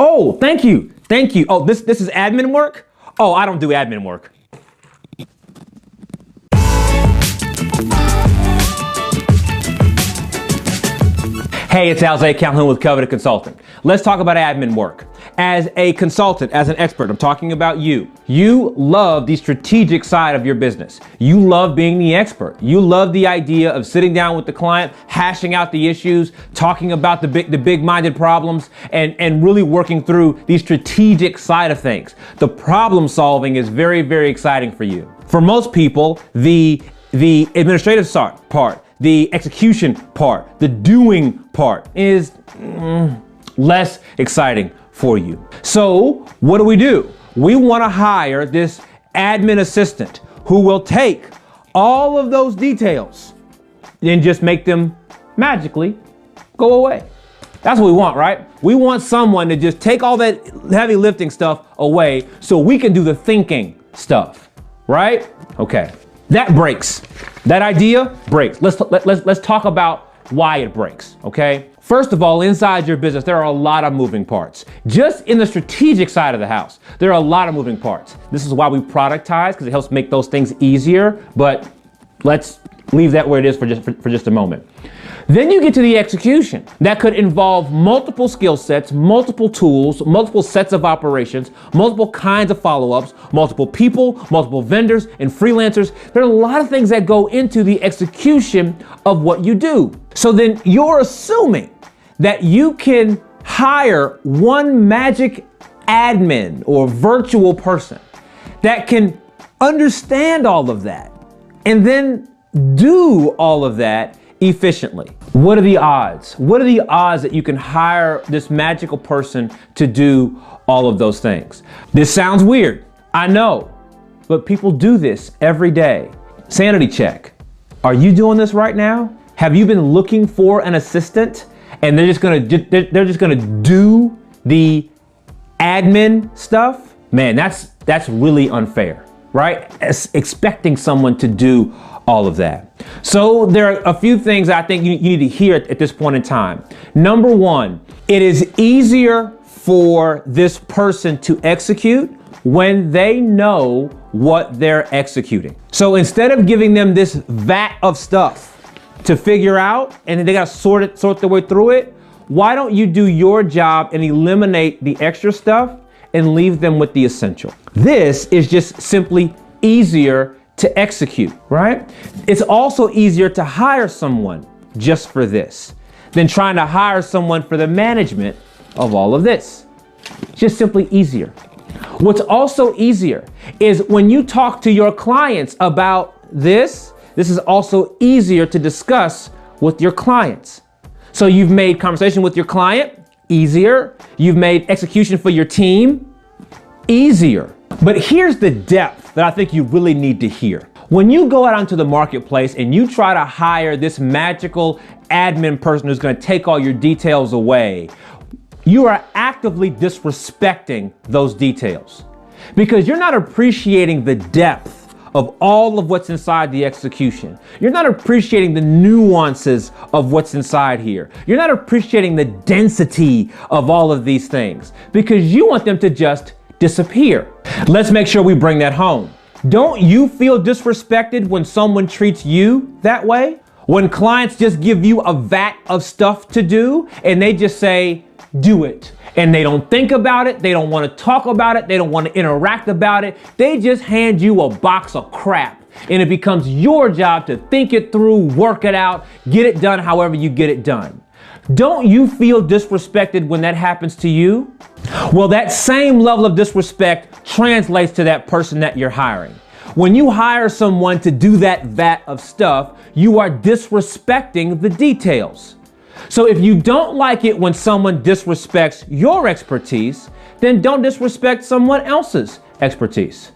Oh, thank you. Thank you. Oh, this is admin work? Oh, I don't do admin work. Hey, it's Alzay Calhoun with Coveted Consulting. Let's talk about admin work. As a consultant, as an expert, I'm talking about you. You love the strategic side of your business. You love being the expert. You love the idea of sitting down with the client, hashing out the issues, talking about the big-minded problems, and really working through the strategic side of things. The problem solving is very, very exciting for you. For most people, the administrative part, the execution part, the doing part is less exciting for you. So what do? We want to hire this admin assistant who will take all of those details and just make them magically go away. That's what we want, right? We want someone to just take all that heavy lifting stuff away so we can do the thinking stuff, right? Okay. That breaks. That idea breaks. Let's talk about why it breaks, okay? First of all, inside your business, there are a lot of moving parts. Just in the strategic side of the house, there are a lot of moving parts. This is why we productize, because it helps make those things easier, but let's leave that where it is for just a moment. Then you get to the execution. That could involve multiple skill sets, multiple tools, multiple sets of operations, multiple kinds of follow-ups, multiple people, multiple vendors, and freelancers. There are a lot of things that go into the execution of what you do. So then you're assuming that you can hire one magic admin or virtual person that can understand all of that and then do all of that efficiently. What are the odds? What are the odds that you can hire this magical person to do all of those things? This sounds weird, I know, but people do this every day. Sanity check. Are you doing this right now? Have you been looking for an assistant and they're just gonna do the admin stuff? Man, that's really unfair, right? Expecting someone to do all of that. So there are a few things I think you need to hear at this point in time. Number one, it is easier for this person to execute when they know what they're executing. So instead of giving them this vat of stuff to figure out and they gotta sort their way through it, why don't you do your job and eliminate the extra stuff and leave them with the essential? This is just simply easier to execute, right? It's also easier to hire someone just for this than trying to hire someone for the management of all of this. Just simply easier. What's also easier is when you talk to your clients about this is also easier to discuss with your clients. So you've made conversation with your client easier. You've made execution for your team easier. But here's the depth that I think you really need to hear. When you go out onto the marketplace and you try to hire this magical admin person who's going to take all your details away, you are actively disrespecting those details because you're not appreciating the depth of all of what's inside the execution. You're not appreciating the nuances of what's inside here. You're not appreciating the density of all of these things because you want them to just disappear. Let's make sure we bring that home. Don't you feel disrespected when someone treats you that way? When clients just give you a vat of stuff to do and they just say, do it. And they don't think about it. They don't want to talk about it. They don't want to interact about it. They just hand you a box of crap and it becomes your job to think it through, work it out, get it done however you get it done. Don't you feel disrespected when that happens to you? Well, that same level of disrespect translates to that person that you're hiring. When you hire someone to do that vat of stuff, you are disrespecting the details. So if you don't like it when someone disrespects your expertise, then don't disrespect someone else's expertise.